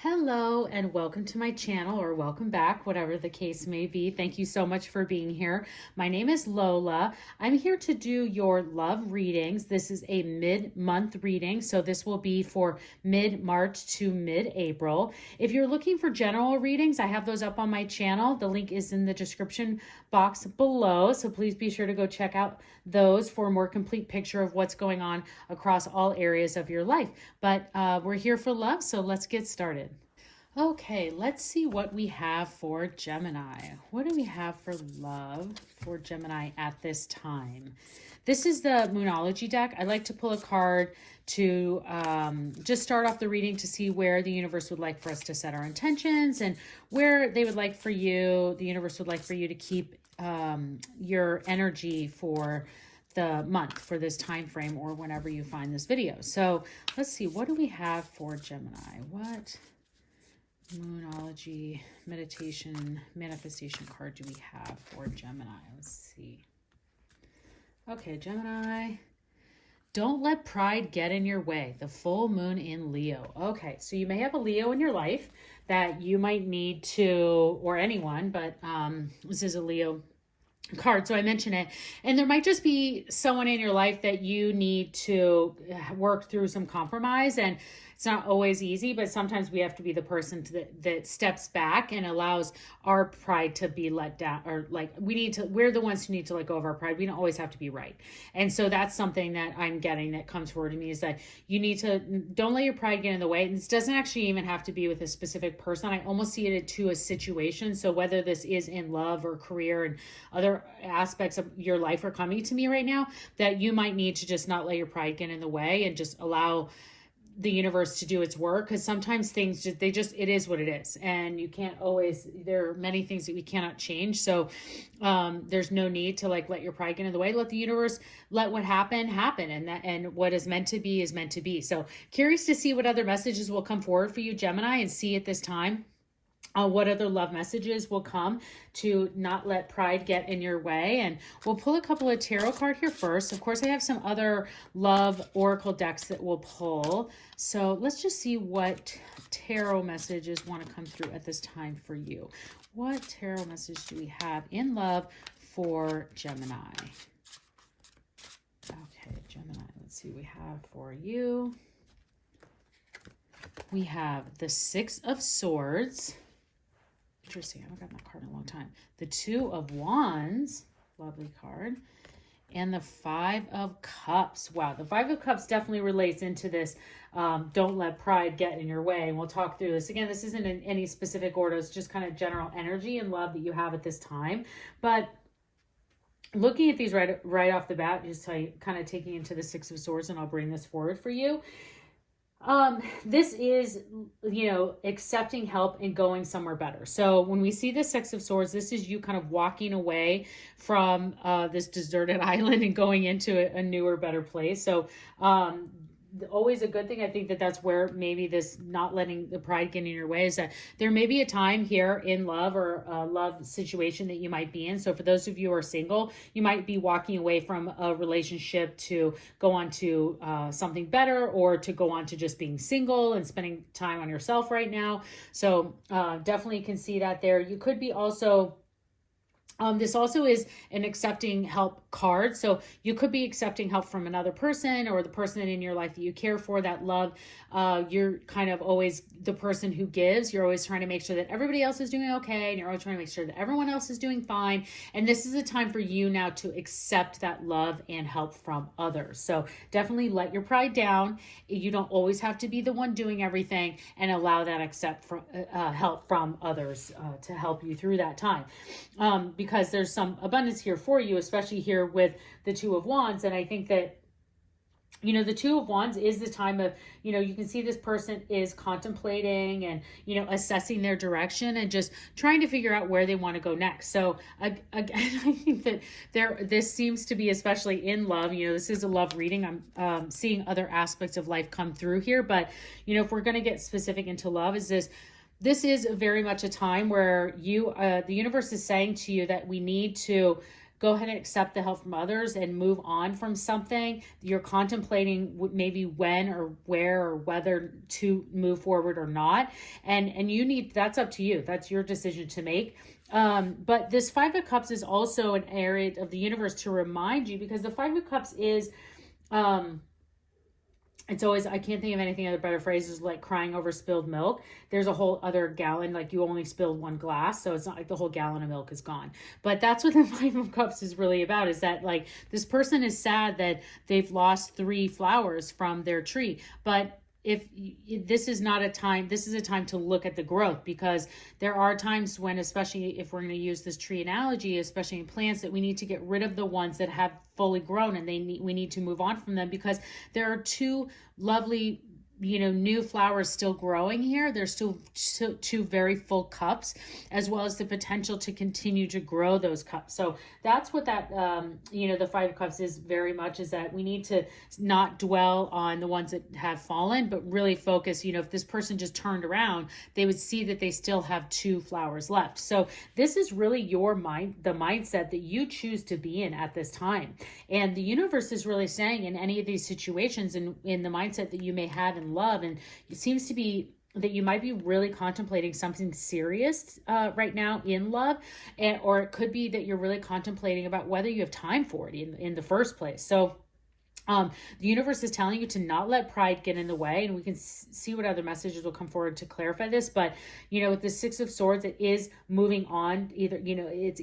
Hello and welcome to my channel, or welcome back, whatever the case may be. Thank you so much for being here. My name is Lola. I'm here to do your love readings. This is a mid-month reading, so this will be for mid-March to mid-April. If you're looking for general readings, I have those up on my channel. The link is in the description box below, so please be sure to go check out those for a more complete picture of what's going on across all areas of your life. But we're here for love, so let's get started. Okay, let's see what we have for Gemini. What do we have for love for Gemini at this time? This is the Moonology deck. I like to pull a card to just start off the reading to see where the universe would like for us to set our intentions and where they would like for you, the universe would like for you to keep your energy for the month, for this time frame, or whenever you find this video. So let's see, what do we have for Gemini? What Moonology, meditation, manifestation card do we have for Gemini? Let's see. Okay, Gemini. Don't let pride get in your way. The full moon in Leo. Okay, so you may have a Leo in your life that you might need to, or anyone, but this is a Leo card, so I mention it. And there might just be someone in your life that you need to work through some compromise, and it's not always easy, but sometimes we have to be the person that steps back and allows our pride to be let down, or like we're the ones who need to let go of our pride. We don't always have to be right. And so that's something that I'm getting that comes forward to me, is that you need to, don't let your pride get in the way. And this doesn't actually even have to be with a specific person. I almost see it to a situation. So whether this is in love or career and other aspects of your life are coming to me right now, that you might need to just not let your pride get in the way and just allow the universe to do its work, because sometimes things it is what it is, and you can't always, there are many things that we cannot change. So there's no need to let your pride get in the way. Let the universe, let what happen, and what is meant to be is meant to be. So curious to see what other messages will come forward for you, Gemini, and see at this time what other love messages will come to not let pride get in your way. And we'll pull a couple of tarot card here first. Of course, I have some other love oracle decks that we'll pull. So let's just see what tarot messages want to come through at this time for you. What tarot message do we have in love for Gemini? Okay, Gemini, let's see what we have for you. We have the Six of Swords. Interesting. I haven't gotten that card in a long time. The Two of Wands, lovely card, and the Five of Cups. Wow, the Five of Cups definitely relates into this. Don't let pride get in your way. And we'll talk through this. Again, this isn't in any specific order. It's just kind of general energy and love that you have at this time. But looking at these right off the bat, just kind of taking into the Six of Swords, and I'll bring this forward for you. This is, accepting help and going somewhere better. So when we see the Six of Swords, this is you kind of walking away from this deserted island and going into a newer, better place. So always a good thing. I think that's where maybe this not letting the pride get in your way is that there may be a time here in love or a love situation that you might be in. So for those of you who are single, you might be walking away from a relationship to go on to something better, or to go on to just being single and spending time on yourself right now. So definitely can see that there. You could be also this also is an accepting help card. So you could be accepting help from another person, or the person in your life that you care for, that love. You're kind of always the person who gives. You're always trying to make sure that everybody else is doing okay, and you're always trying to make sure that everyone else is doing fine. And this is a time for you now to accept that love and help from others. So definitely let your pride down. You don't always have to be the one doing everything, and allow that help from others to help you through that time. Because there's some abundance here for you, especially here with the Two of Wands. And I think that, the Two of Wands is the time of, you can see this person is contemplating and, assessing their direction and just trying to figure out where they want to go next. So again, I think that this seems to be, especially in love, this is a love reading. I'm seeing other aspects of life come through here, but, if we're going to get specific into love, this is very much a time where the universe is saying to you that we need to go ahead and accept the help from others and move on from something. You're contemplating maybe when or where or whether to move forward or not. And you need, that's up to you. That's your decision to make. But this Five of Cups is also an area of the universe to remind you, because the Five of Cups is, it's always, I can't think of anything other better phrases, like crying over spilled milk. There's a whole other gallon, like you only spilled one glass, so it's not like the whole gallon of milk is gone. But that's what the Five of Cups is really about, is that like this person is sad that they've lost 3 flowers from their tree. But if this is not a time, this is a time to look at the growth, because there are times when, especially if we're going to use this tree analogy, especially in plants, that we need to get rid of the ones that have fully grown, and we need to move on from them, because there are 2 lovely, new flowers still growing here. There's still 2 very full cups, as well as the potential to continue to grow those cups. So that's what that, the Five of Cups is very much, is that we need to not dwell on the ones that have fallen, but really focus, if this person just turned around, they would see that they still have 2 flowers left. So this is really your mind, the mindset that you choose to be in at this time. And the universe is really saying, in any of these situations, and in the mindset that you may have in love, and it seems to be that you might be really contemplating something serious right now in love, or it could be that you're really contemplating about whether you have time for it in the first place. So the universe is telling you to not let pride get in the way, and we can see what other messages will come forward to clarify this. But with the Six of Swords, it is moving on. Either it's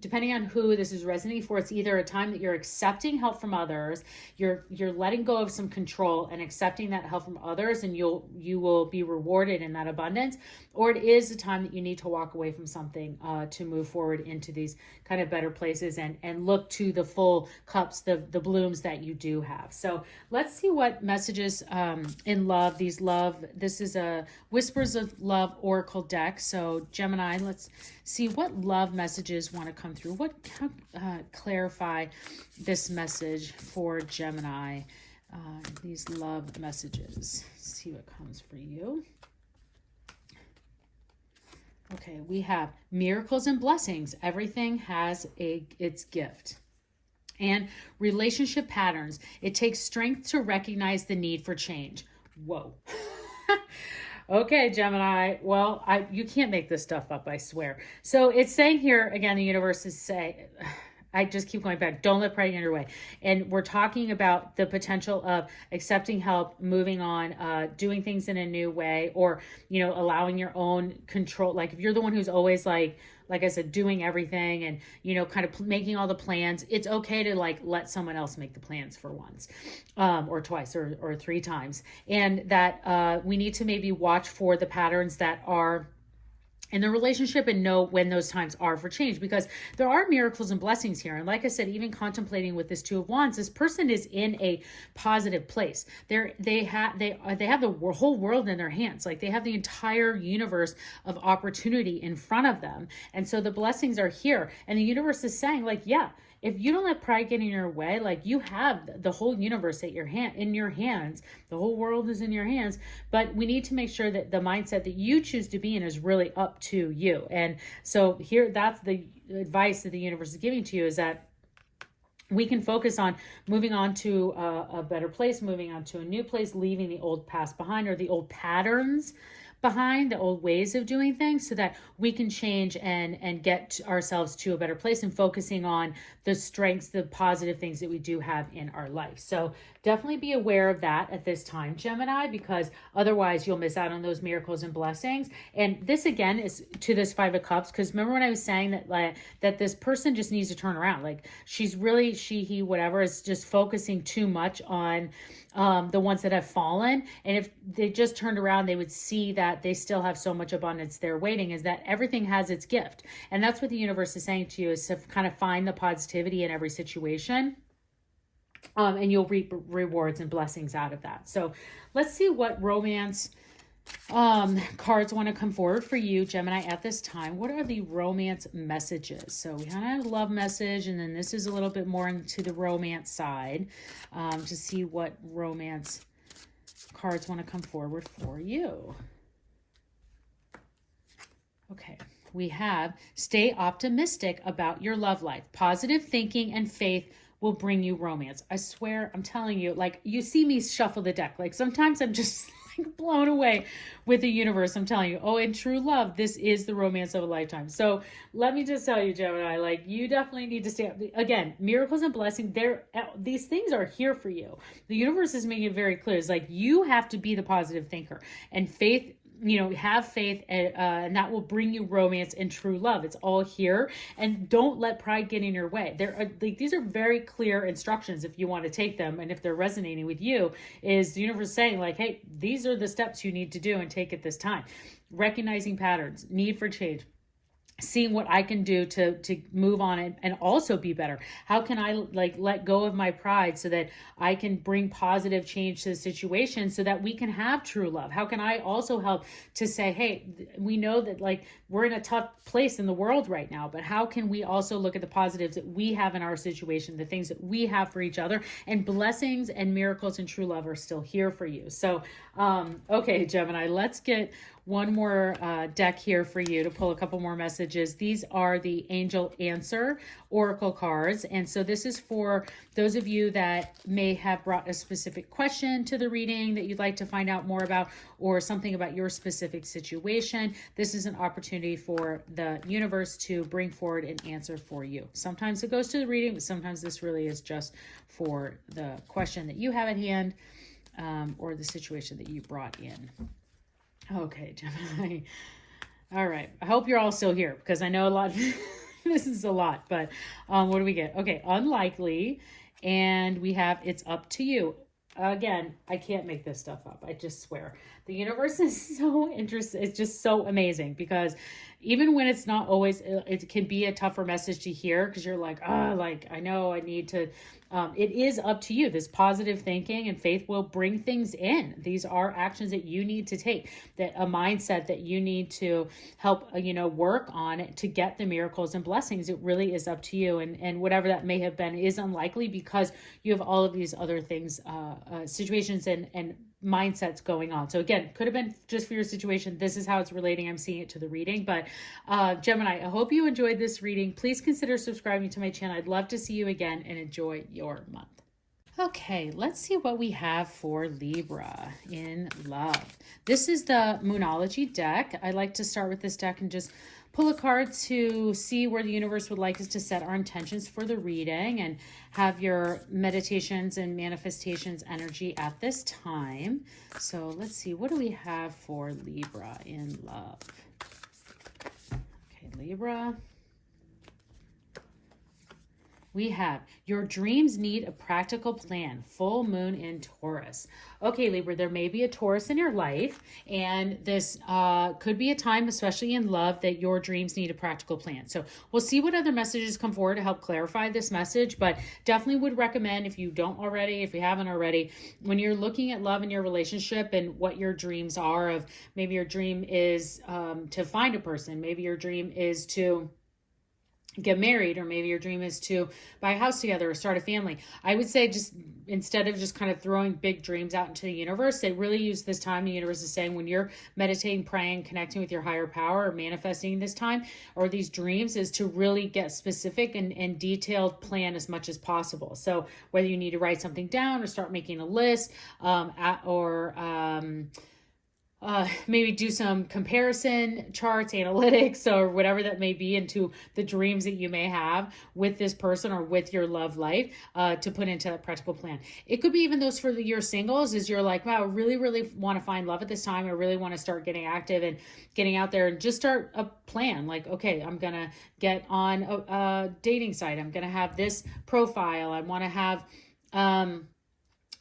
depending on who this is resonating for, it's either a time that you're accepting help from others, you're letting go of some control and accepting that help from others, and you will be rewarded in that abundance, or it is a time that you need to walk away from something to move forward into these kind of better places and look to the full cups, the blooms that you do have. So let's see what messages in love, this is a Whispers of Love Oracle deck. So Gemini, let's see what love messages want to come through. Clarify this message for Gemini, these love messages. See what comes for you. Okay, we have miracles and blessings. Everything has its gift. And relationship patterns. It takes strength to recognize the need for change. Whoa. Okay, Gemini. Well, you can't make this stuff up, I swear. So it's saying here, again, the universe is saying, I just keep going back, don't let pride get in your way. And we're talking about the potential of accepting help, moving on, doing things in a new way, or, allowing your own control. Like if you're the one who's always like I said, doing everything and, kind of making all the plans, it's okay to let someone else make the plans for once, or twice or 3 times. And that we need to maybe watch for the patterns that are in the relationship and know when those times are for change, because there are miracles and blessings here. And like I said, even contemplating with this 2 of Wands, this person is in a positive place. They have the whole world in their hands. Like they have the entire universe of opportunity in front of them. And so the blessings are here, and the universe is saying if you don't let pride get in your way, you have the whole universe in your hands, the whole world is in your hands, but we need to make sure that the mindset that you choose to be in is really up to you. And so here, that's the advice that the universe is giving to you, is that we can focus on moving on to a better place, moving on to a new place, leaving the old past behind, or the old patterns behind, the old ways of doing things, so that we can change and get ourselves to a better place, and focusing on the strengths, the positive things that we do have in our life. So definitely be aware of that at this time, Gemini, because otherwise you'll miss out on those miracles and blessings. And this again is to this 5 of Cups, because remember when I was saying that this person just needs to turn around. She's really, he, whatever, is just focusing too much on the ones that have fallen. And if they just turned around, they would see that they still have so much abundance there waiting, is that everything has its gift. And that's what the universe is saying to you, is to kind of find the positivity in every situation. And you'll reap rewards and blessings out of that. So let's see what romance cards want to come forward for you, Gemini, at this time. What are the romance messages? So we had a love message, and then this is a little bit more into the romance side, to see what romance cards want to come forward for you. Okay, we have stay optimistic about your love life. Positive thinking and faith will bring you romance. I swear, I'm telling you, like, you see me shuffle the deck. Like, sometimes I'm just like blown away with the universe. I'm telling you, oh, in true love, this is the romance of a lifetime. So let me just tell you, Gemini, like, you definitely need to stay up. Again, miracles and blessings, these things are here for you. The universe is making it very clear. It's like, you have to be the positive thinker, and faith, have faith, and that will bring you romance and true love. It's all here, and don't let pride get in your way. These are very clear instructions if you want to take them, and if they're resonating with you, is the universe saying like, hey, these are the steps you need to do and take at this time. Recognizing patterns, need for change, seeing what I can do to move on and also be better. How can I like let go of my pride so that I can bring positive change to the situation so that we can have true love? How can I also help to say, hey, we know that like we're in a tough place in the world right now, but how can we also look at the positives that we have in our situation, the things that we have for each other, and blessings and miracles and true love are still here for you. So, okay, Gemini, let's get one more deck here for you to pull a couple more messages. These are the Angel Answer Oracle cards. And so this is for those of you that may have brought a specific question to the reading that you'd like to find out more about, or something about your specific situation. This is an opportunity for the universe to bring forward an answer for you. Sometimes it goes to the reading, but sometimes this really is just for the question that you have at hand, or the situation that you brought in. Okay, Gemini. All right. I hope you're all still here, because I know a lot. This is a lot, but what do we get? Okay, unlikely. And we have it's up to you. Again, I can't make this stuff up. I just swear. The universe is so interesting. It's just so amazing, because even when it's not always, it can be a tougher message to hear, because you're like, like, I know I need to, it is up to you. This positive thinking and faith will bring things in. These are actions that you need to take, that a mindset that you need to help, work on to get the miracles and blessings. It really is up to you. And whatever that may have been is unlikely, because you have all of these other things, situations and mindsets going on. So again, could have been just for your situation. This is how it's relating. I'm seeing it to the reading. But Gemini, I hope you enjoyed this reading. Please consider subscribing to my channel. I'd love to see you again, and enjoy your month. Okay, let's see what we have for Libra in love. This is the Moonology deck. I like to start with this deck and just pull a card to see where the universe would like us to set our intentions for the reading, and have your meditations and manifestations energy at this time. So let's see, what do we have for Libra in love? Okay, Libra. We have your dreams need a practical plan. Full moon in Taurus. Okay, Libra, there may be a Taurus in your life, and this could be a time, especially in love, that your dreams need a practical plan. So we'll see what other messages come forward to help clarify this message, but definitely would recommend, if you don't already, if you haven't already, when you're looking at love in your relationship and what your dreams are, of maybe your dream is to find a person, maybe your dream is to get married, or maybe your dream is to buy a house together or start a family. I would say, just instead of just kind of throwing big dreams out into the universe, they really use this time. The universe is saying, when you're meditating, praying, connecting with your higher power, or manifesting this time or these dreams, is to really get specific and detailed plan as much as possible. So whether you need to write something down or start making a list, maybe do some comparison charts, analytics, or whatever that may be, into the dreams that you may have with this person or with your love life, to put into that practical plan. It could be even those for your singles, is you're like, wow, I really, really want to find love at this time. I really want to start getting active and getting out there, and just start a plan. Like, okay, I'm going to get on a dating site. I'm going to have this profile. I want to have,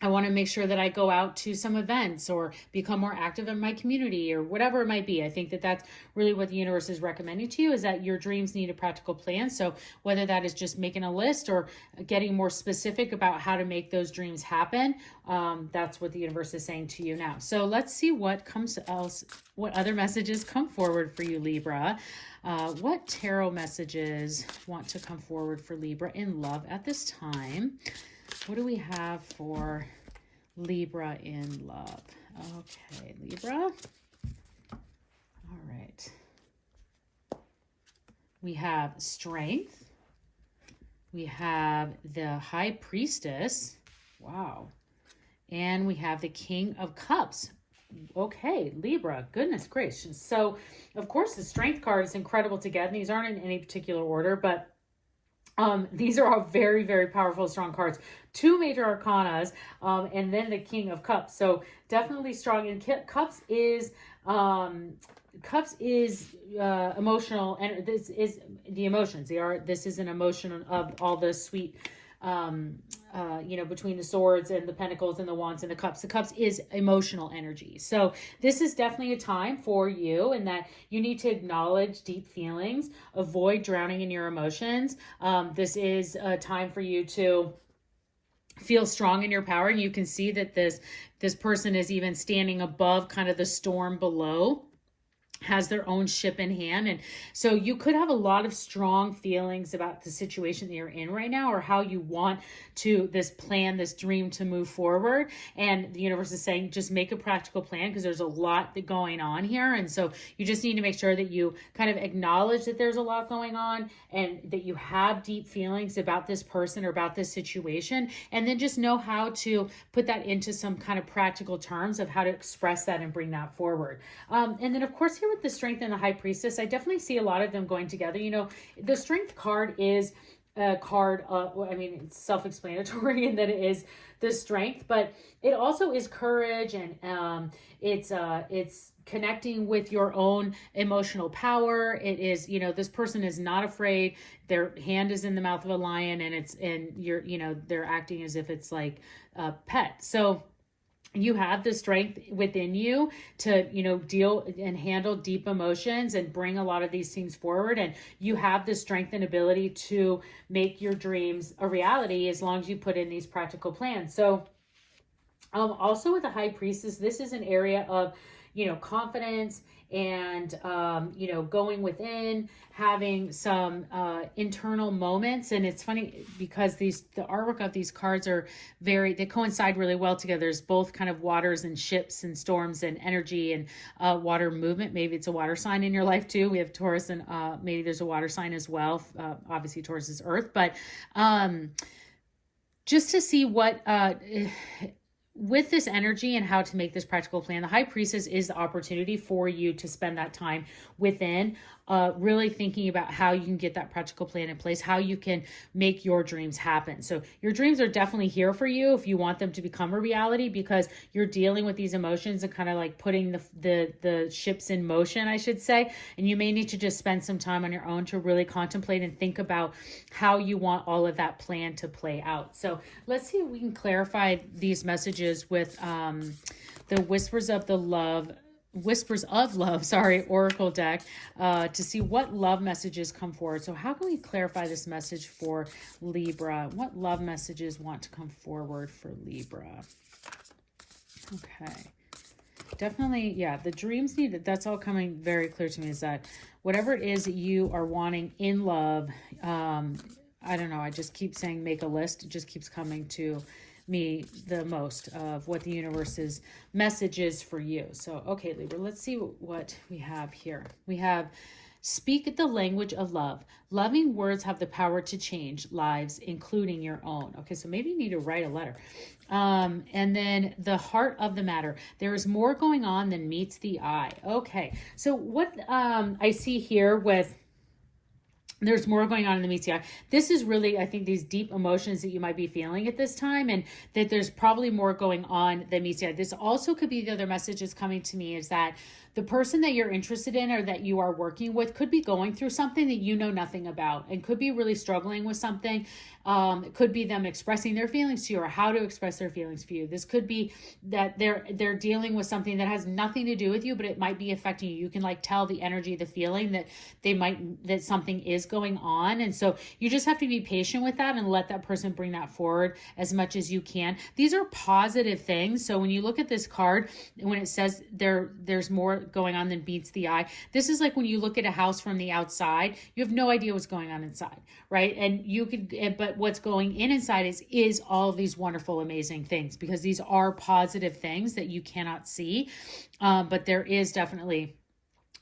I want to make sure that I go out to some events or become more active in my community, or whatever it might be. I think that that's really what the universe is recommending to you, is that your dreams need a practical plan. So whether that is just making a list or getting more specific about how to make those dreams happen, that's what the universe is saying to you now. So let's see what other messages come forward for you, Libra. What tarot messages want to come forward for Libra in love at this time? What do we have for Libra in love? Okay, Libra. All right. We have strength. We have the high priestess. Wow. And we have the King of Cups. Okay, Libra, goodness gracious. So, of course, the strength card is incredible to get. And these aren't in any particular order, but these are all very, very powerful, strong cards. Two major arcanas, and then the King of Cups. So definitely strong. And Cups is emotional, and this is the emotions. This is an emotion of all the sweet, between the swords and the pentacles and the wands and the cups. The cups is emotional energy. So this is definitely a time for you, and that you need to acknowledge deep feelings, avoid drowning in your emotions. This is a time for you to feel strong in your power, and you can see that this person is even standing above kind of the storm below, has their own ship in hand. And so you could have a lot of strong feelings about the situation that you're in right now, or how you want this dream to move forward. And the universe is saying, just make a practical plan, because there's a lot going on here. And so you just need to make sure that you kind of acknowledge that there's a lot going on, and that you have deep feelings about this person or about this situation. And then just know how to put that into some kind of practical terms of how to express that and bring that forward. And then, of course, here with the strength and the high priestess, I definitely see a lot of them going together. The strength card is a card, it's self-explanatory in that it is the strength, but it also is courage, and it's connecting with your own emotional power. It is, this person is not afraid. Their hand is in the mouth of a lion, and they're acting as if it's like a pet. So you have the strength within you to, deal and handle deep emotions and bring a lot of these things forward. And you have the strength and ability to make your dreams a reality, as long as you put in these practical plans. So, also with the high priestess, this is an area of, confidence and, going within, having some internal moments. And it's funny because the artwork of these cards they coincide really well together. There's both kind of waters and ships and storms and energy and water movement. Maybe it's a water sign in your life too. We have Taurus, and maybe there's a water sign as well. Obviously Taurus is earth, but just to see what with this energy and how to make this practical plan, the high priestess is the opportunity for you to spend that time within, really thinking about how you can get that practical plan in place, how you can make your dreams happen. So your dreams are definitely here for you if you want them to become a reality, because you're dealing with these emotions and kind of like putting the ships in motion, I should say. And you may need to just spend some time on your own to really contemplate and think about how you want all of that plan to play out. So let's see if we can clarify these messages with the Whispers of Love, Oracle deck, to see what love messages come forward. So how can we clarify this message for Libra? What love messages want to come forward for Libra? Okay. Definitely, yeah, the dreams that's all coming very clear to me, is that whatever it is that you are wanting in love, I don't know, I just keep saying make a list. It just keeps coming to me the most of what the universe's message is for you. So, okay, Libra, let's see what we have here. We have speak the language of love. Loving words have the power to change lives, including your own. Okay, so maybe you need to write a letter. And then the heart of the matter. There is more going on than meets the eye. Okay, so what I see here with there's more going on in the meets the eye. This is really, I think, these deep emotions that you might be feeling at this time, and that there's probably more going on than meets the eye. This also could be the other messages coming to me, is that the person that you're interested in or that you are working with could be going through something that you know nothing about, and could be really struggling with something. It could be them expressing their feelings to you, or how to express their feelings for you. This could be that they're dealing with something that has nothing to do with you, but it might be affecting you. You can like tell the energy, the feeling that something is going on. And so you just have to be patient with that and let that person bring that forward as much as you can. These are positive things. So when you look at this card, when it says there's more going on than meets the eye, this is like when you look at a house from the outside, you have no idea what's going on inside, right? And you could, but what's going inside is all of these wonderful, amazing things, because these are positive things that you cannot see. But there is definitely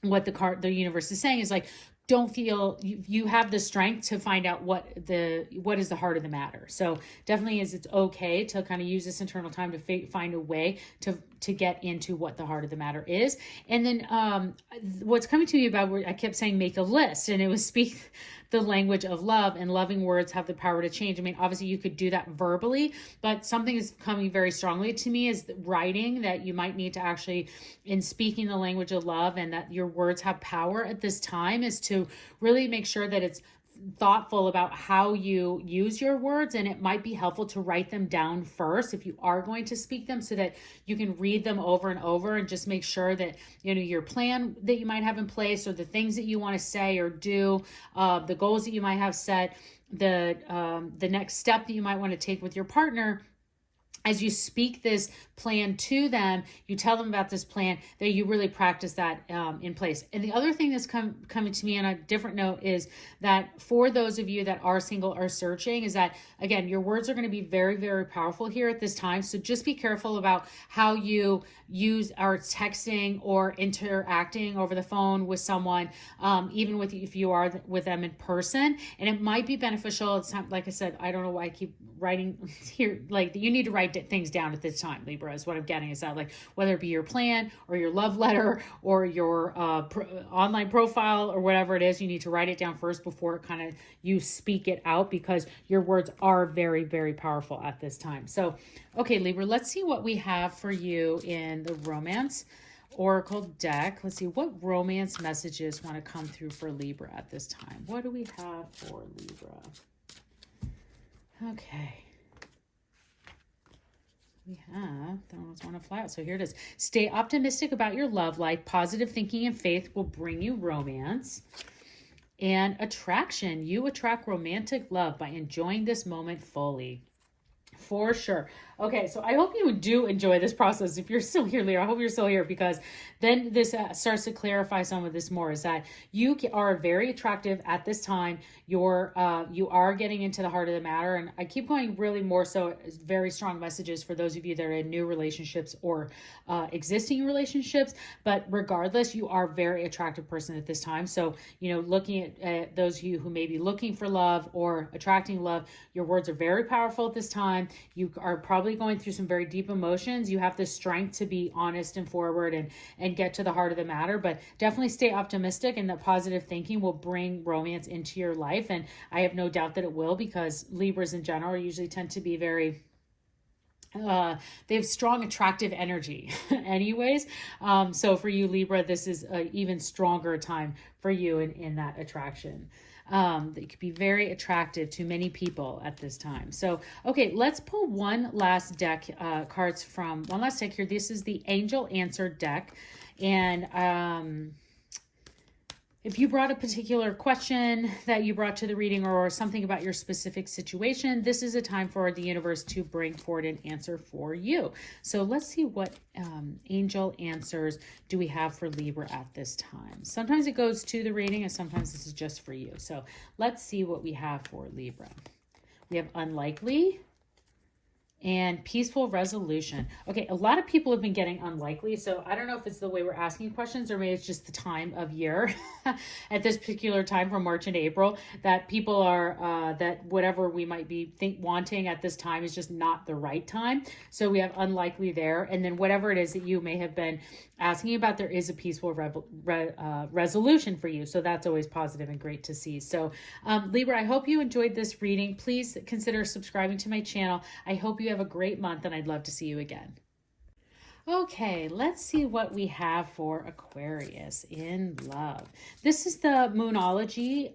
what the universe is saying is like, don't feel you have the strength to find out what is the heart of the matter. So definitely it's okay to kind of use this internal time to find a way to get into what the heart of the matter is. And then what's coming to me about where I kept saying make a list, and it was speak the language of love, and loving words have the power to change. I mean, obviously you could do that verbally, but something is coming very strongly to me is writing, that you might need to actually, in speaking the language of love, and that your words have power at this time, is to really make sure that it's thoughtful about how you use your words. And it might be helpful to write them down first if you are going to speak them, so that you can read them over and over and just make sure that, you know, your plan that you might have in place, or the things that you want to say or do, the goals that you might have set, the next step that you might want to take with your partner. As you speak this plan to them, you tell them about this plan, that you really practice that in place. And the other thing that's coming to me on a different note is that for those of you that are single or searching, is that, again, your words are going to be very, very powerful here at this time. So just be careful about how you use or texting or interacting over the phone with someone, even if you are with them in person. And it might be beneficial. It's not, like I said, I don't know why I keep writing here, like you need to write things down at this time, Libra, is what I'm getting, is that, like, whether it be your plan or your love letter or your online profile or whatever it is, you need to write it down first before you speak it out, because your words are very, very powerful at this time. So, okay, Libra, let's see what we have for you in the romance oracle deck. Let's see what romance messages want to come through for Libra at this time. What do we have for Libra? Okay. We have, the ones want to fly out. So here it is. Stay optimistic about your love life. Positive thinking and faith will bring you romance. And attraction. You attract romantic love by enjoying this moment fully. For sure. Okay, so I hope you do enjoy this process. If you're still here, Leo, I hope you're still here, because then this starts to clarify some of this more, is that you are very attractive at this time. You are getting into the heart of the matter. And I keep going really more so very strong messages for those of you that are in new relationships or existing relationships. But regardless, you are a very attractive person at this time. So, you know, looking at those of you who may be looking for love or attracting love, your words are very powerful at this time. You are probably going through some very deep emotions. You have the strength to be honest and forward and get to the heart of the matter, but definitely stay optimistic, and that positive thinking will bring romance into your life. And I have no doubt that it will, because Libras in general usually tend to be very they have strong attractive energy anyways. So for you, Libra, this is an even stronger time for you in that attraction. That could be very attractive to many people at this time. So, okay, let's pull one last deck, cards from one last deck here. This is the Angel Answer deck. And if you brought a particular question that you brought to the reading, or something about your specific situation, this is a time for the universe to bring forward an answer for you. So let's see what angel answers do we have for Libra at this time. Sometimes it goes to the reading, and sometimes this is just for you. So let's see what we have for Libra. We have unlikely and peaceful resolution. Okay, a lot of people have been getting unlikely, so I don't know if it's the way we're asking questions, or maybe it's just the time of year at this particular time from March and April, that people are, that whatever we might be wanting at this time is just not the right time. So we have unlikely there, and then whatever it is that you may have been asking about, there is a peaceful resolution for you. So that's always positive and great to see. So Libra, I hope you enjoyed this reading. Please consider subscribing to my channel. I hope you have a great month, and I'd love to see you again. Okay, let's see what we have for Aquarius in love. This is the Moonology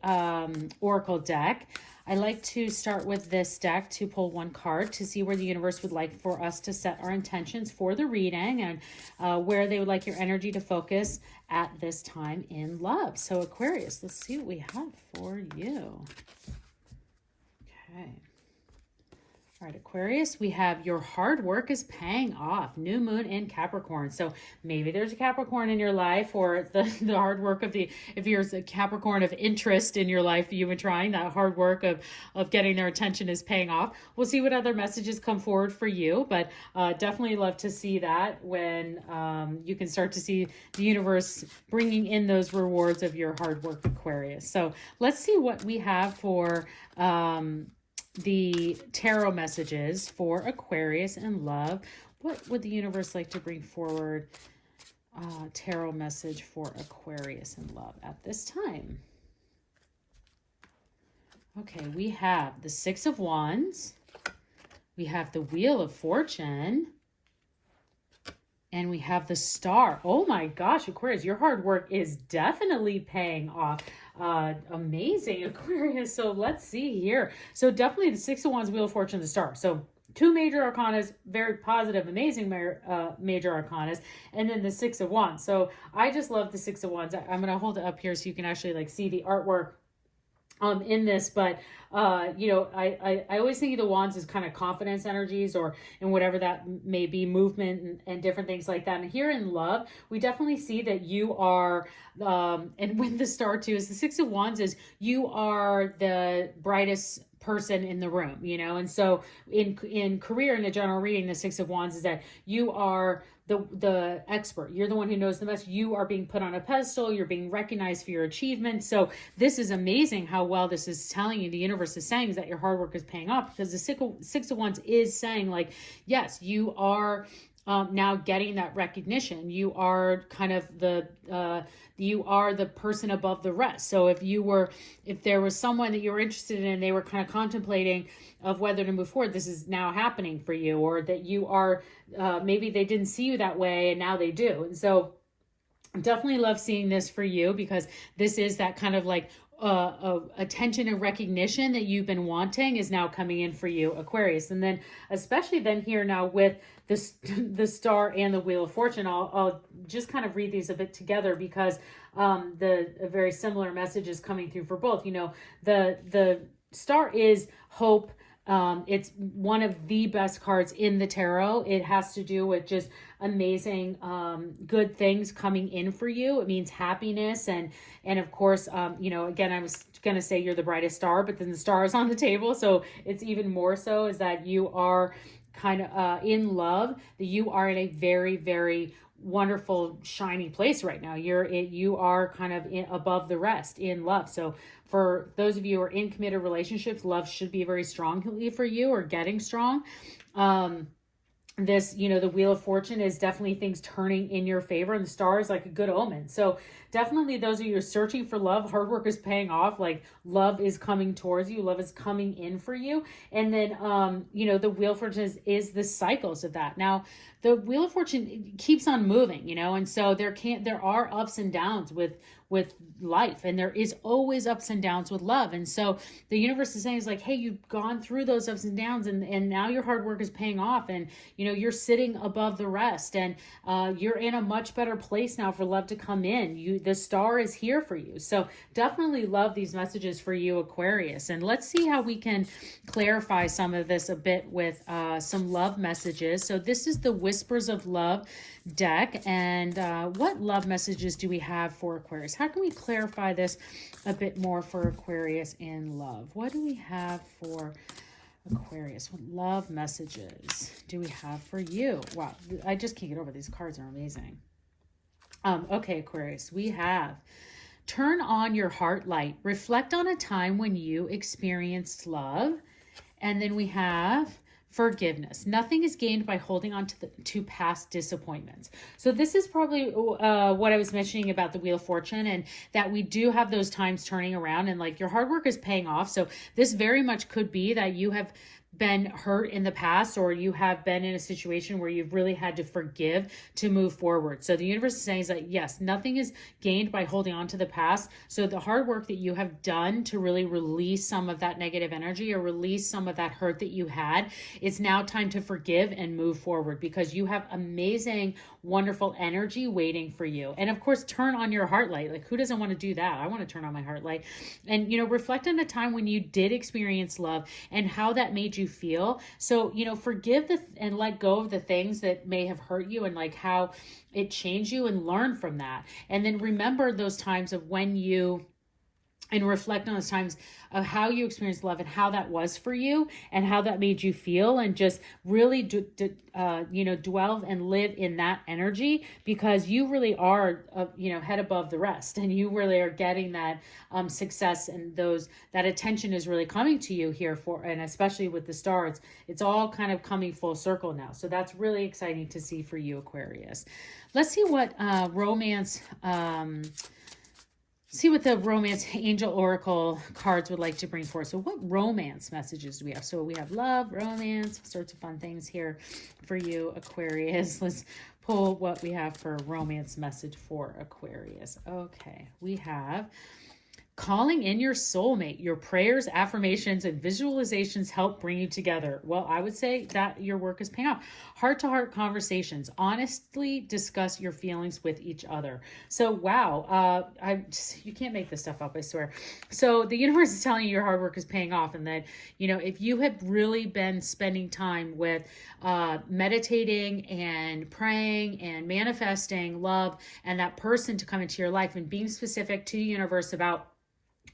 Oracle deck. I like to start with this deck to pull one card to see where the universe would like for us to set our intentions for the reading, and where they would like your energy to focus at this time in love. So Aquarius, let's see what we have for you. Okay. All right, Aquarius, we have your hard work is paying off. New moon in Capricorn. So maybe there's a Capricorn in your life, or the hard work of if you're a Capricorn of interest in your life, you've been trying, that hard work of getting their attention is paying off. We'll see what other messages come forward for you, but definitely love to see that when you can start to see the universe bringing in those rewards of your hard work, Aquarius. So let's see what we have for the tarot messages for Aquarius and love. What would the universe like to bring forward? Tarot message for Aquarius and love at this time. Okay, we have the Six of Wands. We have the Wheel of Fortune. And we have the Star. Oh my gosh, Aquarius, your hard work is definitely paying off. Amazing, Aquarius. So let's see here. So definitely the Six of Wands, Wheel of Fortune, the Star. So two major arcanas, very positive, amazing major arcanas, and then the Six of Wands. So I just love the Six of Wands. I'm going to hold it up here so you can actually like see the artwork in this, but you know, I always think of the wands as kind of confidence energies, or and whatever that may be, movement and different things like that. And here in love, we definitely see that you are, and with the Star too, is the Six of Wands is you are the brightest person in the room, you know. And so in career, in the general reading, the Six of Wands is that you are the expert. You're the one who knows the best. You are being put on a pedestal. You're being recognized for your achievements. So this is amazing how well this is telling you, the universe is saying, is that your hard work is paying off, because the Six of Wands is saying, like, yes, you are now getting that recognition. You are kind of you are the person above the rest. So if there was someone that you were interested in and they were kind of contemplating of whether to move forward, this is now happening for you, or that you are, maybe they didn't see you that way and now they do. And so definitely love seeing this for you, because this is that kind of like attention and recognition that you've been wanting is now coming in for you, Aquarius. And then especially then here now with the Star and the Wheel of Fortune, I'll just kind of read these a bit together, because a very similar message is coming through for both. You know, the Star is hope. It's one of the best cards in the tarot. It has to do with just amazing, good things coming in for you. It means happiness. And of course, you know, again, I was going to say you're the brightest star, but then the star is on the table. So it's even more so is that you are kind of in love, that you are in a very, very wonderful, shiny place right now. You are kind of above the rest in love. So for those of you who are in committed relationships, love should be very strongly for you, or getting strong. This, you know, the Wheel of Fortune is definitely things turning in your favor, and the Star is like a good omen. So definitely those of you who are searching for love, hard work is paying off. Like love is coming towards you. Love is coming in for you. And then, you know, the Wheel of Fortune is the cycles of that. Now, the Wheel of Fortune keeps on moving, you know, and so there are ups and downs with life, and there is always ups and downs with love. And so the universe is saying, is like, hey, you've gone through those ups and downs, and now your hard work is paying off, and you know, you're sitting above the rest, and you're in a much better place now for love to come in. The Star is here for you. So definitely love these messages for you, Aquarius. And let's see how we can clarify some of this a bit with some love messages. So this is the Whispers of Love deck, and what love messages do we have for Aquarius? How can we clarify this a bit more for Aquarius in love? What do we have for Aquarius? What love messages do we have for you? Wow, I just can't get over these cards are amazing. Okay, Aquarius, we have turn on your heart light. Reflect on a time when you experienced love. And then we have forgiveness. Nothing is gained by holding on to past disappointments. So this is probably what I was mentioning about the Wheel of Fortune, and that we do have those times turning around, and like your hard work is paying off. So this very much could be that you have been hurt in the past, or you have been in a situation where you've really had to forgive to move forward. So the universe is saying is that, yes, nothing is gained by holding on to the past. So the hard work that you have done to really release some of that negative energy, or release some of that hurt that you had, it's now time to forgive and move forward, because you have amazing, wonderful energy waiting for you. And of course, turn on your heart light. Like, who doesn't want to do that? I want to turn on my heart light. And, you know, reflect on a time when you did experience love, and how that made you you feel. So, forgive and let go of the things that may have hurt you and like how it changed you, and learn from that. And then remember those times of when you, and reflect on those times of how you experienced love and how that was for you and how that made you feel, and just really dwell and live in that energy, because you really are head above the rest, and you really are getting that success, and that attention is really coming to you here and especially with the stars, it's all kind of coming full circle now. So that's really exciting to see for you, Aquarius. Let's see what romance see what the romance angel oracle cards would like to bring forth. So what romance messages do we have? So we have love, romance, all sorts of fun things here for you, Aquarius. Let's pull what we have for a romance message for Aquarius. Okay, we have calling in your soulmate. Your prayers, affirmations, and visualizations help bring you together. Well, I would say that your work is paying off. Heart-to-heart conversations. Honestly discuss your feelings with each other. So, wow. You can't make this stuff up, I swear. So the universe is telling you your hard work is paying off, and that, if you have really been spending time with meditating and praying and manifesting love and that person to come into your life, and being specific to the universe about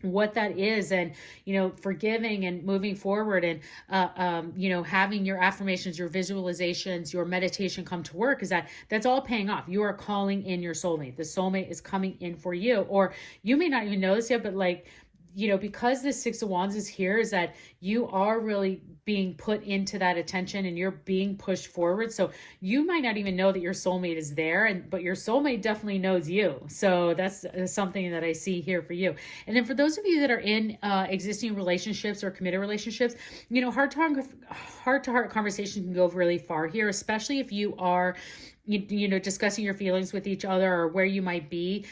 what that is, and forgiving and moving forward, and having your affirmations, your visualizations, your meditation come to work, that's all paying off. You are calling in your soulmate. The soulmate is coming in for you, or you may not even know this yet, but because the Six of Wands is here, is that you are really being put into that attention, and you're being pushed forward. So you might not even know that your soulmate is there, but your soulmate definitely knows you. So that's something that I see here for you. And then for those of you that are in existing relationships or committed relationships, heart-to-heart conversation can go really far here, especially if you are discussing your feelings with each other, or where you might be.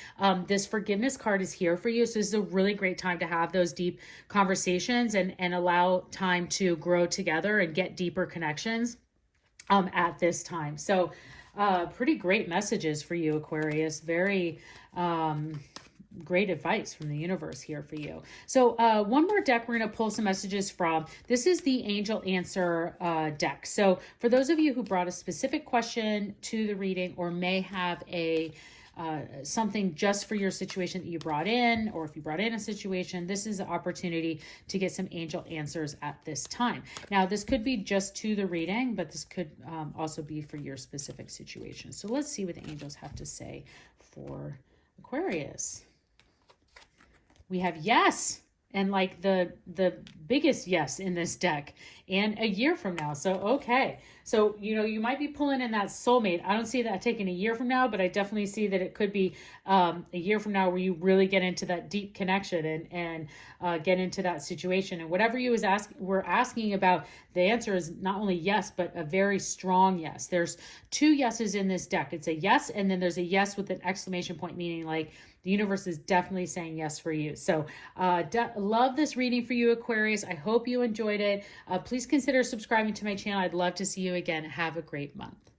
This forgiveness card is here for you. So this is a really great time to have those deep conversations, and allow time to grow together and get deeper connections at this time. So pretty great messages for you, Aquarius. Very great advice from the universe here for you. So one more deck we're going to pull some messages from. This is the Angel Answer deck. So for those of you who brought a specific question to the reading, or may have a something just for your situation that you brought in, or if you brought in a situation, this is the opportunity to get some angel answers at this time. Now, this could be just to the reading, but this could also be for your specific situation. So let's see what the angels have to say for Aquarius. We have yes, and like the biggest yes in this deck, and a year from now. So, okay. So, you might be pulling in that soulmate. I don't see that taking a year from now, but I definitely see that it could be a year from now where you really get into that deep connection and get into that situation. And whatever you were asking about, the answer is not only yes, but a very strong yes. There's two yeses in this deck. It's a yes, and then there's a yes with an exclamation point, meaning like the universe is definitely saying yes for you. So love this reading for you, Aquarius. I hope you enjoyed it. Please consider subscribing to my channel. I'd love to see you again. Have a great month.